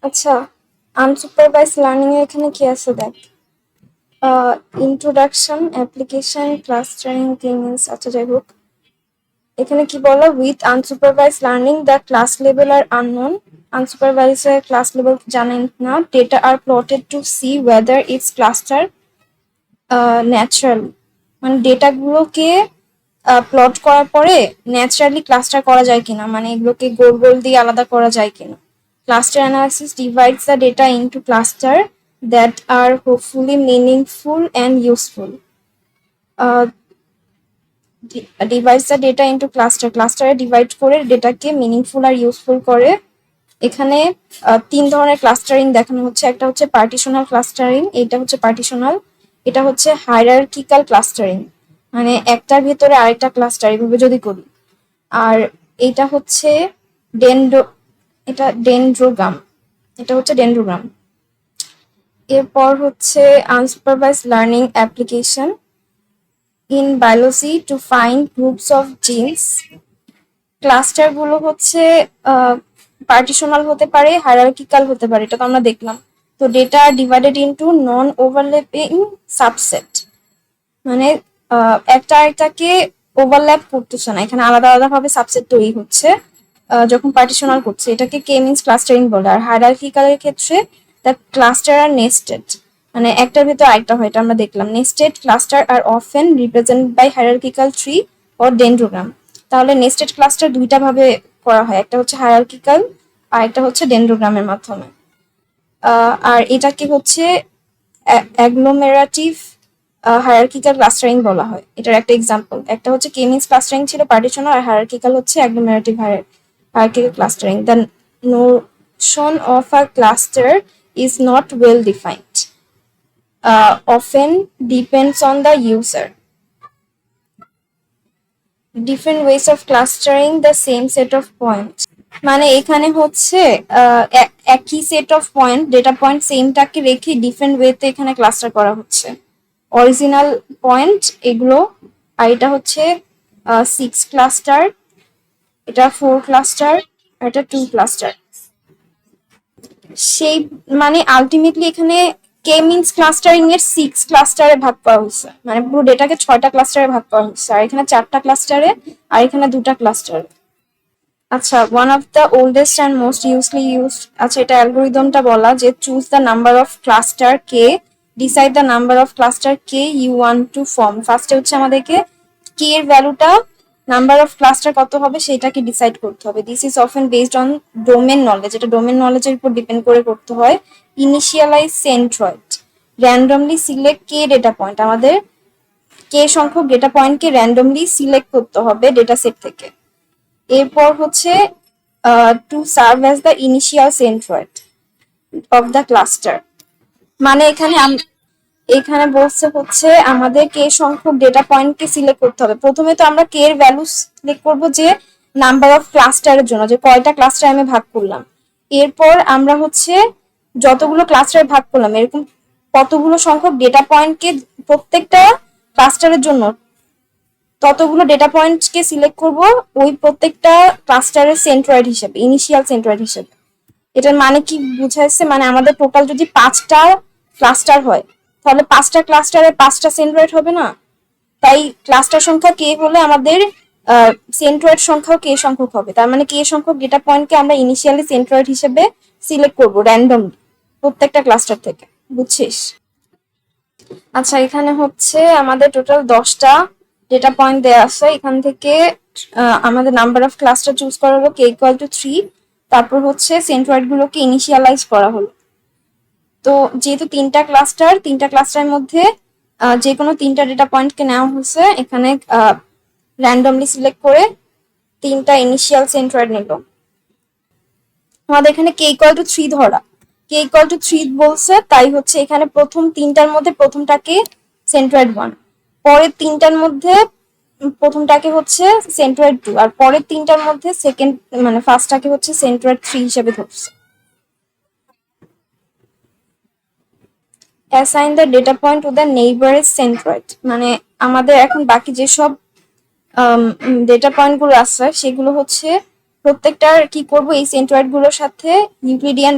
আচ্ছা, unsupervised learning এর এখানে কি আছে দেখ। ইন্ট্রোডাকশন, অ্যাপ্লিকেশন, ক্লাস্টারিং, মিনস, আচ্ছা যাই হোক, এখানে কি বলো, with unsupervise learning the class level are unknown. Unsupervise class level জানেন না। Data are plotted to see whether its cluster natural, মানে ডেটাগুলোকে প্লট করার পরে ন্যাচারালি ক্লাস্টার করা যায় কিনা, মানে এগুলোকে গোল গোল দিয়ে আলাদা করা যায় কিনা। Cluster analysis divides the data into clusters that are hopefully meaningful and useful. Divides the data into cluster divide করে ডেটাকে মিনিংফুল আর ইউজফুল করে। এখানে তিন ধরনের ক্লাস্টারিং দেখানো হচ্ছে। একটা হচ্ছে পার্টিশনাল ক্লাস্টারিং, এটা হচ্ছে পার্টিশনাল। এটা হচ্ছে হায়ারার্কিক্যাল ক্লাস্টারিং, মানে একটার ভিতরে আরেকটা ক্লাস্টার এভাবে যদি করি। আর এটা হচ্ছে ডেনড্রোগ্রাম, এটা হচ্ছে ডেনড্রোগ্রাম। এরপর হচ্ছে unsupervise learning application in biology to find groups of genes. Cluster গুলো হচ্ছে পার্টিশনাল হতে পারে, হায়ারার্কিক্যাল হতে পারে, এটা তো আমরা দেখলাম। তো ডেটা ডিভাইডেড ইনটু নন ওভারল্যাপিং সাবসেট, মানে একটা একটাকে ওভারল্যাপ করতেছে না, এখানে আলাদা আলাদা ভাবে সাবসেট তৈরি হচ্ছে যখন পার্টিশনাল করছে। এটাকে কে মিনস ক্লাস্টারিং বলে। আর হায়ারার্কিক্যালের ক্ষেত্রে দ্য ক্লাস্টার আর নেস্টেড, মানে একটার ভিতর আরেকটা হয়, এটা আমরা দেখলাম। Nested cluster are often represent by hierarchical tree or dendrogram. তাহলে নেস্টেড ক্লাস্টার দুইটা ভাবে করা হয়, একটা হচ্ছে হায়ারার্কিক্যাল আর একটা হচ্ছে ডেনড্রোগ্রামের মাধ্যমে। আর এটাকে হচ্ছে অ্যাগ্লোমেরাটিভ হায়ারার্কিক্যাল ক্লাস্টারিং বলা হয়। এটার একটা এক্সাম্পল, একটা হচ্ছে কে মিনস ক্লাস্টারিং ছিল পার্টিশনাল, আর হায়ারার্কিক্যাল হচ্ছে agglomerative hierarchical clustering. The notion of a cluster is not well defined, often depends on the user. Different ways of clustering the same set of points, মানে এখানে হচ্ছে একই set of point, data point সেমটাকে রেখে different ওয়েতে এখানে cluster করা হচ্ছে। অরিজিনাল পয়েন্ট এগুলো, আর এটা হচ্ছে 6 ক্লাস্টার, এটা 4 ক্লাস্টার, আর এটা 2 ক্লাস্টার। সেই মানে আলটিমেটলি এখানে কে মিনস ক্লাস্টারিং এর 6 ক্লাস্টারে ভাগ করা হয়েছে, মানে পুরো ডেটাকে 6টা ক্লাস্টারে ভাগ করা হয়েছে, আর এখানে 4টা ক্লাস্টারে, আর এখানে 2টা ক্লাস্টারে। আচ্ছা, one of the oldest and most usually used, আচ্ছা এটা অ্যালগোরিদমটা বলা যে choose the number of cluster কে, decide the number of cluster কে ইউ ওয়ান্ট টু ফর্ম। ফার্স্টে হচ্ছে আমাদেরকে কে এর ভ্যালুটা, নাম্বার অফ ক্লাস্টার কত হবে সেটাকে ডিসাইড করতে হবে। This is often based on domain knowledge, এটা ডোমেন নলেজের উপর ডিপেন্ড করে করতে হয়। ইনিশিয়ালাইজ সেন্ট্রয়েড, র্যান্ডমলি সিলেক্ট কে ডেটা পয়েন্ট, আমাদের কে সংখ্যক ডেটা পয়েন্টকে র্যান্ডমলি সিলেক্ট করতে হবে ডেটা সেট থেকে। এরপর হচ্ছে to serve as the initial centroid of the cluster, মানে এখানে বলছে হচ্ছে আমাদের কে সংখ্যক ডেটা পয়েন্টকে সিলেক্ট করতে হবে। প্রথমে তো আমরা কে এর ভ্যালু সিলেক্ট করবো যে নাম্বার অফ ক্লাস্টারের জন্য, যে কয়টা ক্লাস্টার আমি ভাগ করলাম। এরপর আমরা হচ্ছে যতগুলো ক্লাস্টারে ভাগ করলাম এরকম কতগুলো সংখ্যক ডেটা পয়েন্টকে প্রত্যেকটা ক্লাস্টারের জন্য ততগুলো ডেটা পয়েন্টকে সিলেক্ট করব ওই প্রত্যেকটা ক্লাস্টারের সেন্ট্রয়েড হিসেবে, ইনিশিয়াল সেন্ট্রয়েড হিসেবে। এটার মানে কি বুঝাইছে, মানে আমাদের টোটাল যদি 5টা ক্লাস্টার হয় তাহলে 5টা ক্লাস্টারে 5টা সেন্ট্রয়েড হবে না। তাই ক্লাস্টার সংখ্যা কে হলে আমাদের সেন্ট্রয়েড সংখ্যাও কে সংখ্যক হবে। তার মানে কে সংখ্যক ডেটা পয়েন্টকে আমরা ইনিশিয়ালি সেন্ট্রয়েড হিসেবে সিলেক্ট করব র্যান্ডমলি প্রত্যেকটা ক্লাস্টার থেকে, বুঝছিস? আচ্ছা, এখানে হচ্ছে আমাদের টোটাল 10টা ডেটা পয়েন্ট দেওয়া আছে। এখান থেকে আমাদের নাম্বার অফ ক্লাস্টার চুজ করা হলো কে ইকুয়াল টু 3। তারপর হচ্ছে সেন্ট্রয়েড গুলোকে ইনিশিয়ালাইজ করা হলো। তো যেহেতু তিনটা ক্লাস্টারের মধ্যে যে কোনো 3টা ডেটা পয়েন্টকে নেওয়া হয়েছে, এখানে র্যান্ডমলি সিলেক্ট করে 3টা ইনিশিয়াল সেন্ট্রয়েড নিল। আমাদের এখানে কে ইকুয়াল টু 3 ধরা, কে ইকুয়াল টু 3 বলছে, তাই হচ্ছে এখানে প্রথম 3টার মধ্যে প্রথমটাকে সেন্ট্রয়েড 1, পরের 3টার মধ্যে প্রথমটাকে হচ্ছে সেন্ট্রয়েড 2, আর পরের 3টার মধ্যে সেকেন্ড মানে ফার্স্টটাকে হচ্ছে সেন্ট্রয়েড 3 হিসেবে ধরছে। Assign the data point to the নেইবারের সেন্ট্রয়েড, মানে আমাদের এখন বাকি যেসব ডেটা পয়েন্ট গুলো আছে সেগুলো হচ্ছে প্রত্যেকটার কি করব, এই সেন্ট্রয়েড গুলোর সাথে ইউক্লিডিয়ান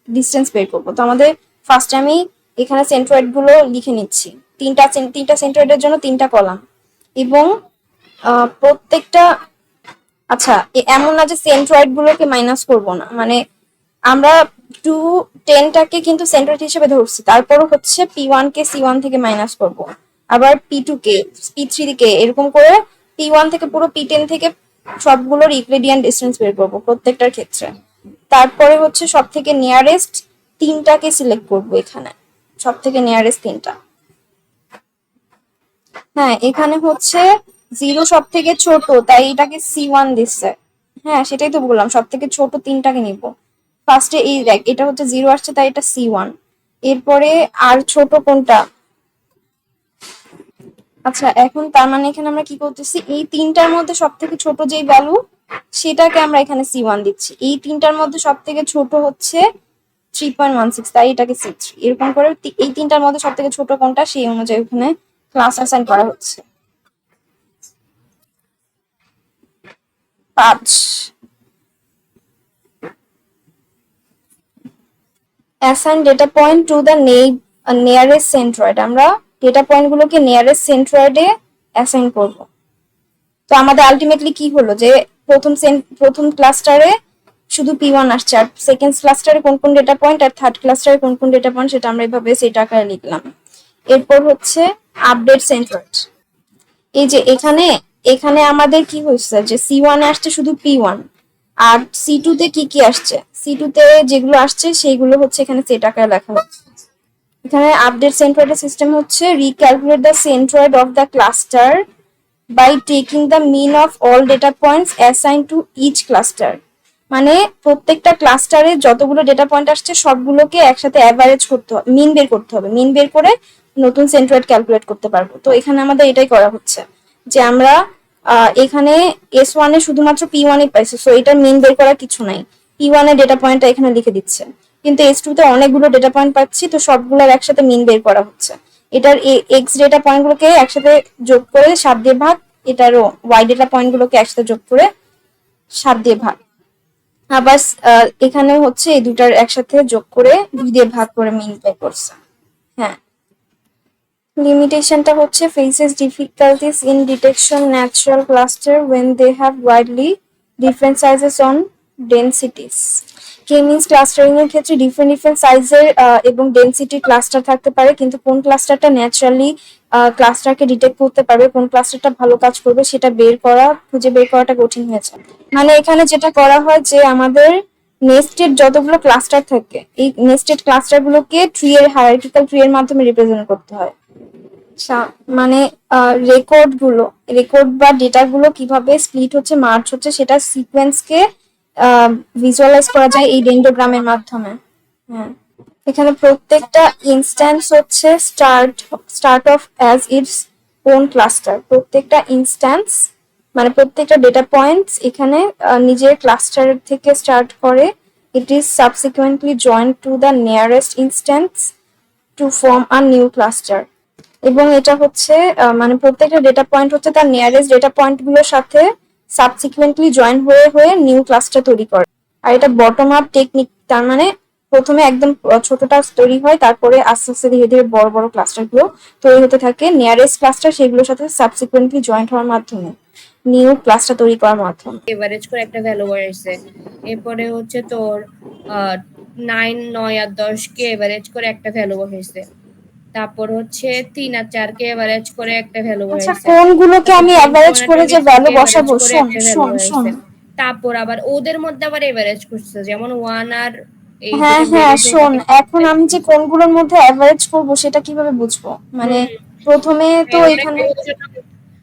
ডিস্টেন্স বের করবো। তো আমাদের ফার্স্টে আমি এখানে সেন্ট্রয়েড গুলো লিখে নিচ্ছি, তিনটা সেন্ট্রয়েডের জন্য 3টা কলাম, এবং প্রত্যেকটা, আচ্ছা এমন না যে সেন্ট্রয়েড গুলোকে মাইনাস করব না, মানে আমরা 210টাকে কিন্তু সেন্ট্রয়েড হিসেবে ধরছি, তারপরও হচ্ছে P1 কে C1 থেকে মাইনাস করব, আবার P2 কে P3 কে, এরকম করে P1 থেকে পুরো P10 থেকে সবগুলোর ইউক্লিডিয়ান ডিস্টেন্স বের করব প্রত্যেকটার ক্ষেত্রে। তারপরে হচ্ছে সব থেকে নিয়ারেস্ট 3টাকে সিলেক্ট করব, এখানে সব থেকে নিয়ারেস্ট 3টা। হ্যাঁ, এখানে হচ্ছে 0 সব থেকে ছোট, তাই এটাকে C1 দিচ্ছে। হ্যাঁ, সেটাই তো বললাম, সব থেকে ছোট 3টাকে নিব ফার্স্টে। এই দেখ, এটা হচ্ছে 0 আসছে, তাই এটা C1। এরপরে আর ছোট কোনটা? আচ্ছা, এখন তার মানে এখানে আমরা কি করতেছি, এই 3টার মধ্যে সব থেকে ছোট যেই ভ্যালু সেটাকে আমরা এখানে C1 দিচ্ছি। এই 3টার মধ্যে সব থেকে ছোট হচ্ছে 3.16, তাই এটাকে C3। এরকম করে এই 3টার মধ্যে সব থেকে ছোট কোনটা সেই অনুযায়ী ওখানে ক্লাস অ্যাসাইন করা হচ্ছে। 5, assign data point to the nearest centroid. আমরা ডেটা পয়েন্ট গুলোকে নিয়ারেস্ট সেন্ট্রয়েডে অ্যাসাইন করব। তো আমাদের আলটিমেটলি কি হলো যে প্রথম ক্লাস্টারে শুধু P1 আসছে, আর সেকেন্ড ক্লাস্টারে কোন কোন ডেটা পয়েন্ট আর থার্ড ক্লাস্টারে কোন কোন ডেটা পয়েন্ট সেটা আমরা এইভাবে সেট আকারে লিখলাম। এরপর হচ্ছে আপডেট সেন্ট্রয়েড। এই যে এখানে এখানে আমাদের কি হয়েছে যে C1 এ আসছে শুধু P1, আর C2 তে কি কি আসছে, C2 তে যেগুলো আসছে সেইগুলো হচ্ছে এখানে সেট আকারে লেখা হচ্ছে। এখানে আপডেট সেন্ট্রয়েডের সিস্টেম হচ্ছে recalculate the centroid of the cluster by taking the mean of all data points assigned to each cluster। মানে প্রত্যেকটা ক্লাস্টারে যতগুলো ডেটা পয়েন্ট আসছে সবগুলোকে একসাথে অ্যাভারেজ করতে হবে, মিন বের করতে হবে, মিন বের করে নতুন সেন্ট্রয়েড ক্যালকুলেট করতে পারবো। তো এখানে আমাদের এটাই করা হচ্ছে যে আমরা এখানে S1 এ শুধুমাত্র P1 এ পাইছি, সো এটা মিন বের করার কিছু নাই, P1 এর ডেটা পয়েন্টটা এখানে লিখে দিচ্ছে। কিন্তু S2 তে অনেকগুলো ডেটা পয়েন্ট পাচ্ছি, তো সবগুলোর একসাথে মিন বের করা হচ্ছে। এটার এক্স ডেটা পয়েন্ট গুলোকে একসাথে যোগ করে 7 দিয়ে ভাগ, এটারও ওয়াই ডেটা পয়েন্ট গুলোকে একসাথে যোগ করে 7 দিয়ে ভাগ, আবার এখানে হচ্ছে এই দুটার একসাথে যোগ করে 2 দিয়ে ভাগ করে মিন বের করছে। হ্যাঁ, লিমিটেশনটা হচ্ছে faces difficulties in detection natural cluster when they have widely different sizes on densities। K means clustering এর ক্ষেত্রে ডিফারেন্ট সাইজের এবং ডেনসিটি ক্লাস্টার থাকতে পারে, কিন্তু কোন ক্লাস্টারটা ন্যাচারালি ক্লাস্টারকে ডিটেক্ট করতে পারবে, কোন ক্লাস্টারটা ভালো কাজ করবে সেটা খুঁজে বের করাটা কঠিন হয়েছে। মানে এখানে যেটা করা হয় যে আমাদের নেস্টেড যতগুলো ক্লাস্টার থাকে, এই নেস্টেড ক্লাস্টার গুলোকে হায়ারার্কিক্যাল ট্রি এর মাধ্যমে রিপ্রেজেন্ট করতে হয়। মানে রেকর্ড বা ডেটা গুলো কিভাবে স্প্লিট হচ্ছে, মার্জ হচ্ছে, সেটা সিকোয়েন্সকে ভিজুয়ালাইজ করা যায় এই ডেন্ডোগ্রামের মাধ্যমে। হ্যাঁ, এখানে প্রত্যেকটা ইনস্ট্যান্স হচ্ছে start of as its own cluster. প্রত্যেকটা ইনস্ট্যান্স মানে প্রত্যেকটা ডেটা পয়েন্টস এখানে নিজের ক্লাস্টার থেকে স্টার্ট করে, it is subsequently joined to the nearest instance to form a new cluster. এবং এটা হচ্ছে মানে প্রত্যেকটা ডেটা পয়েন্ট হচ্ছে তার নিয়ারেস্ট ডেটা পয়েন্ট গুলোর সাথে সাবসিকুয়েন্টলি জয়েন হয়ে হয়ে নিউ ক্লাস্টার তৈরি করে। আর এটা বটম আপ টেকনিক, তার মানে প্রথমে একদম ছোটটা তৈরি হয়, তারপরে আস্তে আস্তে ধীরে ধীরে বড় বড় ক্লাস্টার গুলো তৈরি হতে থাকে, নিয়ারেস্ট ক্লাস্টার সেগুলোর সাথে সাবসিকুয়েন্টলি জয়েন্ট হওয়ার মাধ্যমে নিউ ক্লাস্টার তৈরি করার মাধ্যমে এভারেজ করে একটা ভ্যালু বেরিয়েছে। এরপরে হচ্ছে তোর 9, 9 আর 10 কে এভারেজ করে একটা ভ্যালু বসেছে। তারপর হচ্ছে 3 আর 4 কে এভারেজ করে একটা ভ্যালু আচ্ছা, বসেছে। কোনগুলোকে আমি এভারেজ করে যে ভ্যালু বসাবো, শোন শোন শোন, তারপর আবার ওদের মধ্যে আবার এভারেজ করছে, যেমন 1 আর এই হ্যাঁ যেটা হ্যাঁ বেরিয়েছে শোন, এখন আমি যে কোনগুলোর মধ্যে এভারেজ করব সেটা কিভাবে বুঝবো? মানে প্রথমে তো এখানে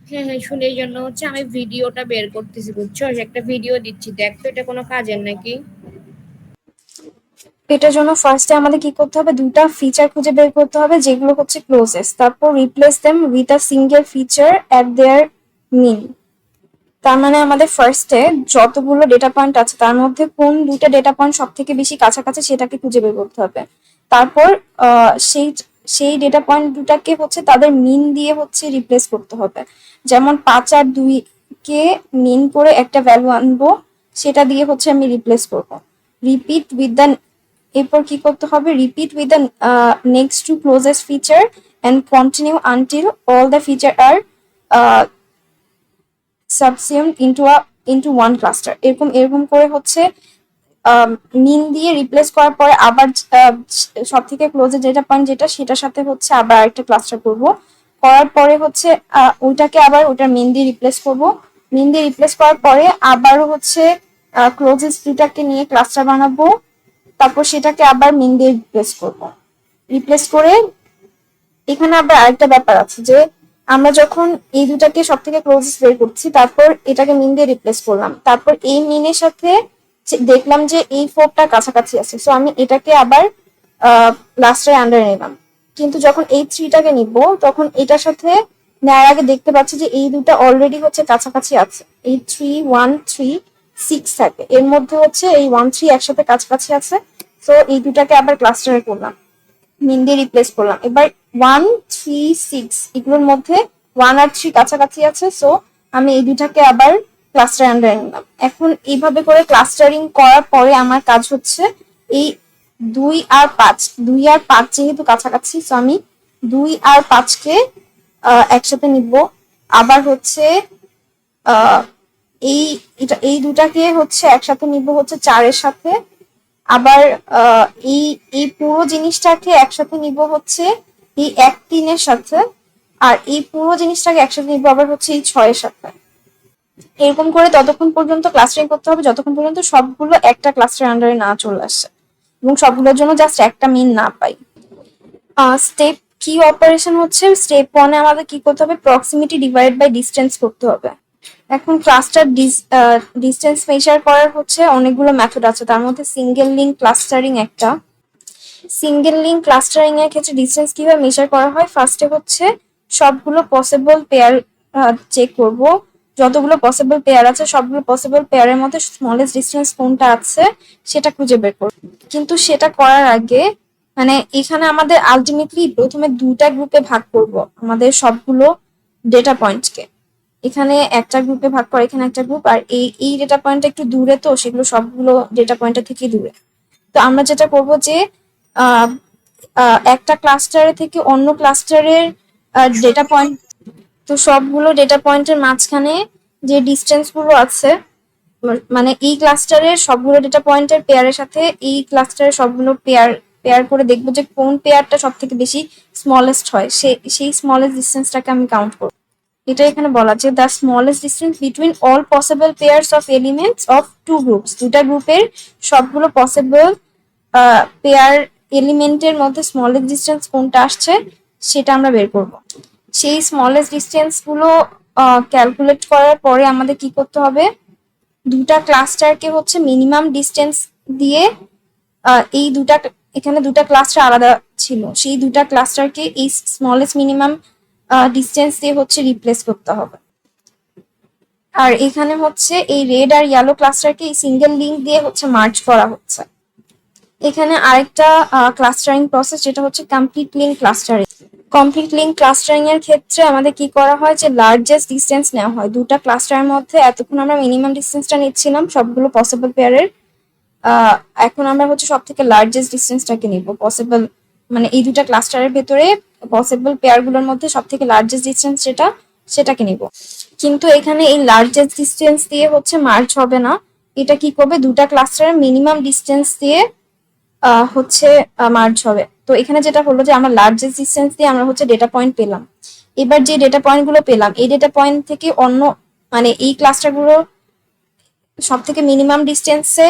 হ্যাঁ হ্যাঁ শুনে, এই জন্য হচ্ছে আমি ভিডিওটা বের করতেছি, বুঝছো? একটা ভিডিও দিচ্ছি, দেখ তো এটা কোনো কাজের নাকি। এটার জন্য ফার্স্টে আমাদের কি করতে হবে, দুটা ফিচার খুঁজে বের করতে হবে যেগুলো হচ্ছে ক্লোজেস্ট, তারপর replace them with a single feature at their mean. তার মানে আমাদের ফার্স্টে যতগুলো ডেটা পয়েন্ট আছে তার মধ্যে কোন দুইটা ডেটা পয়েন্ট সব থেকে বেশি কাছাকাছি সেটাকে খুঁজে বের করতে হবে। তারপর সেই সেই ডেটা পয়েন্ট দুটাকে হচ্ছে তাদের মিন দিয়ে হচ্ছে রিপ্লেস করতে হবে। যেমন 5 আর 2 কে মিন করে একটা ভ্যালু আনবো, সেটা দিয়ে হচ্ছে আমি রিপ্লেস করব। রিপিট উইথ দ্য এরপর কি করতে হবে, repeat with the next two closest feature and continue until all the feature are subsumed into one cluster. এরকম করে হচ্ছে মিন দিয়ে রিপ্লেস করার পরে আবার সব থেকে ক্লোজে যেটা পয়েন্ট যেটা সেটার সাথে হচ্ছে আবার একটা ক্লাস্টার করব, করার পরে হচ্ছে ওইটাকে আবার ওটার মিন দিয়ে রিপ্লেস করব, মিন দিয়ে রিপ্লেস করার পরে আবারও হচ্ছে ক্লোজেস্ট দুটাকে নিয়ে ক্লাস্টার বানাবো, তারপর সেটাকে আবার মিন দিয়ে রিপ্লেস করব। রিপ্লেস করে এখানে আবার আরেকটা ব্যাপার আছে যে আমরা যখন এই দুটাকে সব থেকে ক্লোজেস্ট বের করছি, তারপর এটাকে মিন দিয়ে রিপ্লেস করলাম, তারপর এই মিনের সাথে দেখলাম যে এই ফোরটা কাছাকাছি আছে, সো আমি এটাকে আবার লাস্টের আন্ডারে নিলাম। কিন্তু যখন এই থ্রিটাকে নিব তখন এটার সাথে নেওয়ার আগে দেখতে পাচ্ছি যে এই দুটা অলরেডি হচ্ছে কাছাকাছি আছে, এই 3 1 3 6 থাকে, এর মধ্যে হচ্ছে এই 1 3 একসাথে কাছাকাছি আছে, সো এই দুটাকে আবার ক্লাস্টারে করলাম, মিন দিয়ে রিপ্লেস করলাম। এবার 1 3 6 এগুলোর মধ্যে 1 আর 3 কাছাকাছি আছে, সো আমি এই দুটাকে আবার ক্লাস্টার আন্ডারে নিলাম। এখন এইভাবে করে ক্লাস্টারিং করার পরে আমার কাজ হচ্ছে এই 2 আর 5 যেহেতু কাছাকাছি, সো আমি 2 আর 5কে একসাথে নিব। আবার হচ্ছে এই দুটাকে হচ্ছে একসাথে নিব হচ্ছে 4-এর সাথে। আবার এই এই পুরো জিনিসটাকে একসাথে নিব হচ্ছে এই 1 3-এর সাথে, আর এই পুরো জিনিসটাকে একসাথে নিব আবার হচ্ছে এই 6-এর সাথে। এরকম করে ততক্ষণ পর্যন্ত ক্লাস্টারিং করতে হবে যতক্ষণ পর্যন্ত সবগুলো একটা ক্লাস্টার আন্ডারে না চলে আসে এবং সবগুলোর জন্য জাস্ট একটা মিন না পাই। স্টেপ কি অপারেশন হচ্ছে, স্টেপ 1-এ আমাদের কি করতে হবে, প্রক্সিমিটি ডিভাইড বাই ডিস্টেন্স করতে হবে। এখন ক্লাস্টার ডিস্টেন্স মেজার করার হচ্ছে অনেকগুলো মেথড আছে, তার মধ্যে সিঙ্গেল লিঙ্ক ক্লাস্টারিং একটা। সিঙ্গেল লিঙ্ক ক্লাস্টারিং এর ক্ষেত্রে ডিস্টেন্স কিভাবে মেজার করা হয়, ফার্স্টে হচ্ছে সবগুলো পসিবল পেয়ার চেক করব, যতগুলো পসিবল পেয়ার আছে সবগুলো পসিবল পেয়ারের মধ্যে স্মলেস্ট ডিস্টেন্স কোনটা আছে সেটা খুঁজে বের করব। কিন্তু সেটা করার আগে মানে এখানে আমাদের আলটিমেটলি প্রথমে দুটা গ্রুপে ভাগ করব আমাদের সবগুলো ডেটা পয়েন্টকে, এখানে একটা গ্রুপে ভাগ করে এখানে একটা গ্রুপ, আর এই ডেটা পয়েন্টটা একটু দূরে, তো সেগুলো সবগুলো ডেটা পয়েন্টের থেকে দূরে। তো আমরা যেটা করব যে একটা ক্লাস্টারে থেকে অন্য ক্লাস্টারের ডেটা পয়েন্ট, তো সবগুলো ডেটা পয়েন্টের মাঝখানে যে ডিস্টেন্স গুলো আছে মানে এই ক্লাস্টারের সবগুলো ডেটা পয়েন্টের পেয়ারের সাথে এই ক্লাস্টারের সবগুলো পেয়ার করে দেখবো যে কোন পেয়ারটা সব থেকে বেশি স্মলেস্ট হয়, সেই স্মলেস্ট ডিস্টেন্সটাকে আমি কাউন্ট করবো। এটা এখানে বলা যে the smallest distance between all possible pairs of elements of two groups, দুটা গ্রুপের সবগুলো পসিবল পেয়ার এলিমেন্টের মধ্যে স্মলেস্ট ডিস্টেন্স কোনটা আসছে সেটা আমরা বের করব। সেই স্মলেস্ট ডিস্টেন্স গুলো ক্যালকুলেট করার পরে আমাদের কি করতে হবে, দুটা ক্লাস্টারকে হচ্ছে মিনিমাম ডিস্টেন্স দিয়ে এই দুটা এখানে দুটা ক্লাস্টার আলাদা ছিল, সেই দুটা ক্লাস্টারকে এই স্মলেস্ট মিনিমাম ডিস্টেন্স দিয়ে হচ্ছে রিপ্লেস করতে হবে। আর এখানে হচ্ছে এই রেড আর ইয়েলো ক্লাস্টারকে এই সিঙ্গেল লিঙ্ক দিয়ে হচ্ছে মার্জ করা হচ্ছে। এখানে আরেকটা ক্লাস্টারিং প্রসেস যেটা হচ্ছে complete link clustering. Complete link clustering এর ক্ষেত্রে আমাদের কি করা হয় যে লার্জেস্ট ডিস্টেন্স নেওয়া হয় দুটা ক্লাস্টারের মধ্যে। এতক্ষণ আমরা মিনিমাম ডিস্টেন্সটা নিচ্ছিলাম সবগুলো পসিবল পেয়ারের, এখন আমরা হচ্ছে সব থেকে লার্জেস্ট ডিস্টেন্সটাকে নিব পসিবল, মানে এই দুটা ক্লাস্টারের ভেতরে পসিবল পেয়ার গুলোর মধ্যে সব থেকে লার্জেস্ট ডিস্টেন্স সেটাকে নিব। কিন্তু এখানে এই লার্জেস্ট ডিস্টেন্স দিয়ে হচ্ছে মার্জ হবে না, এটা কি করবে দুটা ক্লাস্টারের মিনিমাম ডিস্টেন্স দিয়ে হচ্ছে মার্জ হবে। তো এখানে যেটা হলো যে আমরা লার্জেস্ট ডিস্টেন্স দিয়ে আমরা হচ্ছে ডেটা পয়েন্ট পেলাম। এবার যে ডেটা পয়েন্ট গুলো পেলাম এই ডেটা পয়েন্ট থেকে অন্য মানে এই ক্লাস্টার গুলো সব থেকে মিনিমাম ডিস্টেন্সে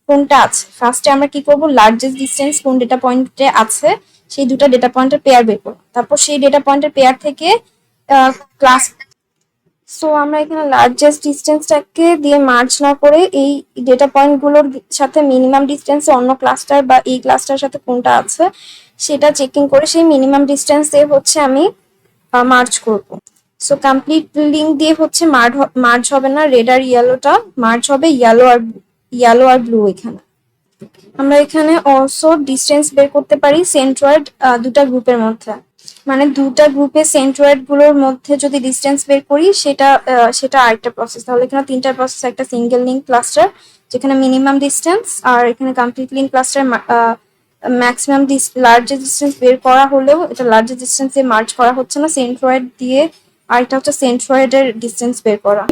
কোনটা আছে, ফার্স্টে আমরা কি করব লার্জেস্ট ডিস্টেন্স কোন ডেটা পয়েন্টে আছে সেই দুটো ডেটা পয়েন্টের পেয়ার বের করব, তারপর সেই ডেটা পয়েন্টের পেয়ার থেকে ক্লাস। সো আমরা এখানে লার্জেস্ট ডিস্টেন্সটাকে দিয়ে মার্জ না করে এই ডেটা পয়েন্ট গুলোর সাথে মিনিমাম ডিস্টেন্সে অন্য ক্লাস্টার বা এই ক্লাস্টার সাথে কোনটা আছে সেটা চেকিং করে সেই মিনিমাম ডিস্টেন্স দিয়ে হচ্ছে আমি মার্জ করব। সো কমপ্লিট লিঙ্ক দিয়ে হচ্ছে মার্জ হবে না রেড আর ইয়েলোটা, মার্জ হবে ইয়েলো আর ব্লু। এখানে আমরা এখানে অলসো ডিস্টেন্স বের করতে পারি সেন্ট্রয়েড দুটা গ্রুপের মধ্যে। মানে দুটা গ্রুপে সেন্ট্রয়েড গুলোর মধ্যে যদি ডিস্টেন্স বের করি সেটা আরেকটা প্রসেস। তাহলে এখানে তিনটা প্রসেস, একটা সিঙ্গেল লিঙ্ক ক্লাস্টার যেখানে মিনিমাম ডিস্টেন্স, আর এখানে complete link cluster maximum largest distance বের করা হলেও এটা লার্জেস্ট ডিস্টেন্স দিয়ে মার্জ করা হচ্ছে না সেন্ট্রয়েড দিয়ে, আর এটা হচ্ছে সেন্ট্রয়েডের ডিস্টেন্স বের করা।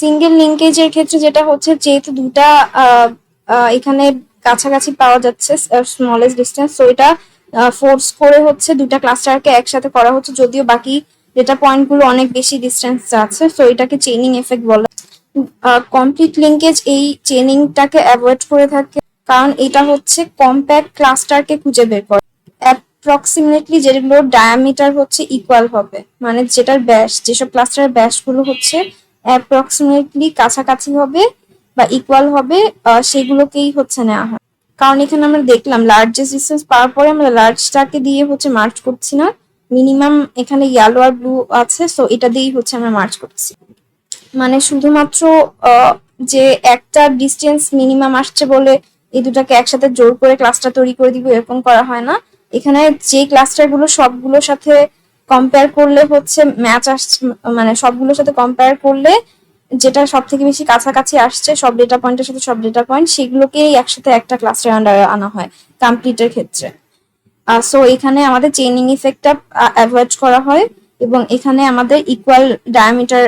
সিঙ্গেল লিঙ্কেজের ক্ষেত্রে যেটা হচ্ছে, যেহেতু দুটা এখানে কাছাকাছি পাওয়া যাচ্ছে স্মলেস্ট ডিস্টেন্স, তো এটা ফোর্স করে হচ্ছে দুটা ক্লাস্টারকে একসাথে করা হচ্ছে, যদিও বাকি ডেটা পয়েন্ট গুলো অনেক বেশি ডিস্টেন্স আছে, তো এটাকে চেইনিং এফেক্ট বলে। কমপ্লিট লিঙ্কেজ এই চেইনিংটাকে অ্যাভয়েড করে থাকে, কারণ এটা হচ্ছে কম্প্যাক্ট ক্লাস্টারকে খুঁজে বের করে অ্যাপ্রক্সিমেটলি যেগুলোর ডায়ামিটার হচ্ছে ইকুয়াল হবে, মানে যেটার ব্যাস, যেসব ক্লাস্টারের ব্যাসগুলো হচ্ছে অ্যাপ্রক্সিমেটলি কাছাকাছি হবে বা ইকুয়াল হবে, সেগুলোকেই হচ্ছে নেওয়া হয়। কারণ এখানে আমরা দেখলাম লার্জেস্ট ডিস্টেন্স পাওয়ার পরে আমরা লার্জটাকে দিয়ে হচ্ছে মার্চ করছি না, মিনিমাম এখানে ইয়েলো আর ব্লু আছে, সো এটা দিয়েই হচ্ছে আমরা মার্চ করছি। মানে শুধুমাত্র যে একটা ডিস্টেন্স মিনিমাম আসছে বলে এই দুটাকে একসাথে জোর করে ক্লাস্টার তৈরি করে দিব এরকম করা হয় না। এখানে যে ক্লাস্টার গুলো সবগুলোর সাথে কম্পেয়ার করলে হচ্ছে ম্যাচ আসছে, মানে সবগুলোর সাথে কম্পেয়ার করলে যেটা সব থেকে বেশি কাছাকাছি আসছে সব ডেটা পয়েন্টের সাথে সব ডেটা পয়েন্ট, সেগুলোকেই একসাথে একটা ক্লাস্টার আন্ডারে আনা হয় কমপ্লিটের ক্ষেত্রে। সো এখানে আমাদের চেইনিং ইফেক্টটা অ্যাভয়েড করা হয়, এবং এখানে আমাদের ইকুয়াল ডায়ামিটার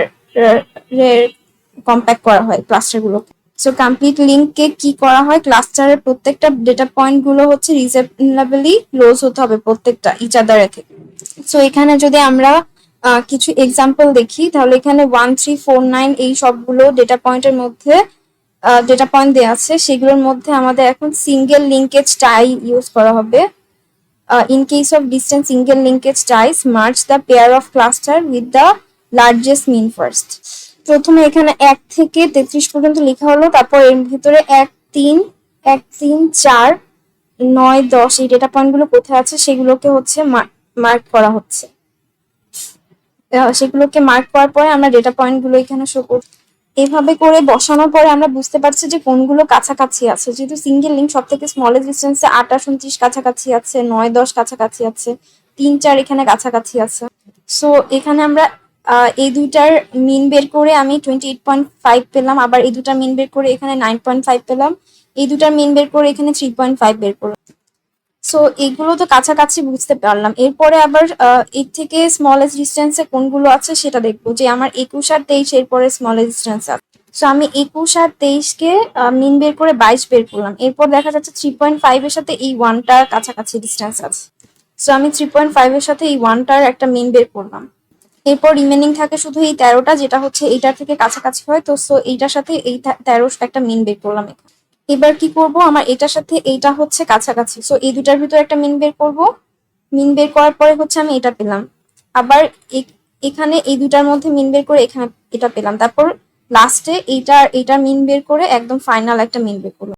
কম্প্যাক্ট করা হয় ক্লাস্টার গুলোকে। সো কমপ্লিট লিঙ্ককে কি করা হয়, ক্লাস্টারের প্রত্যেকটা ডেটা পয়েন্ট গুলো হচ্ছে রিজনেবলি ক্লোজ হতে হবে প্রত্যেকটা ইচ আদারের থেকে। সো এখানে যদি আমরা কিছু এক্সাম্পল দেখি, তাহলে এখানে 1 3 4 9 এই সবগুলো ডেটা পয়েন্টের মধ্যে ডেটা পয়েন্ট দেওয়া আছে, সেগুলোর মধ্যে আমাদের এখন সিঙ্গেল লিঙ্কেজ টাই ইউজ করা হবে। In case of distant single linkage ties, merge the pair of cluster with the largest mean first. প্রথমে এখানে 1 থেকে 33 পর্যন্ত লেখা হলো, তারপর এর ভিতরে 1 3 1 3 4 9 10 এই ডেটা পয়েন্ট গুলো কোথায় আছে সেগুলোকে হচ্ছে মার্ক করা হচ্ছে। সেগুলোকে মার্ক করার পরে আমরা ডেটা পয়েন্ট গুলো এখানে শো করছি। এইভাবে করে বসানোর পরে আমরা বুঝতে পারছি যে কোনগুলো কাছাকাছি আছে, যেহেতু সিঙ্গেল লিঙ্ক সব থেকে স্মলেস্ট ডিস্টেন্সে 28 29 কাছাকাছি আছে, 9 10 কাছাকাছি আছে, 3 4 এখানে কাছাকাছি আছে। সো এখানে আমরা এই দুইটার মিন বের করে আমি 28.5 পেলাম, আবার এই দুটার মিন বের করে এখানে 9.5 পেলাম, এই দুটার মিন বের করে এখানে 3.5 বের করলাম। সো এগুলো তো কাছাকাছি বুঝতে পারলাম। এরপরে আবার এর থেকে স্মলেস্ট ডিস্টেন্সে কোনগুলো আছে সেটা দেখবো, যে আমার 21 আর 23 এরপরে স্মলেস্ট ডিস্টেন্স আছে। সো আমি 21 আর 23কে মিন বের করে 22 বের করলাম। এরপর দেখা যাচ্ছে 3.5 এর সাথে এই 1টার কাছাকাছি ডিস্টেন্স আছে, সো আমি 3.5 এর সাথে এই 1টার একটা মিন বের করলাম। এরপর রিমেনিং থাকে শুধু এই 13টা, যেটা হচ্ছে এইটার থেকে কাছাকাছি হয়, তো সো এইটার সাথে এই 13 একটা মিন বের করলাম। এবার কি করব, আমার এটার সাথে এইটা হচ্ছে কাছাকাছি, সো এই দুটার ভিতরে একটা মিন বের করব। মিন বের করার পরে হচ্ছে আমি এটা পেলাম, আবার এখানে এই দুটার মধ্যে মিন বের করে এখানে এটা পেলাম, তারপর লাস্টে এইটার মিন বের করে একদম ফাইনাল একটা মিন বের করলাম।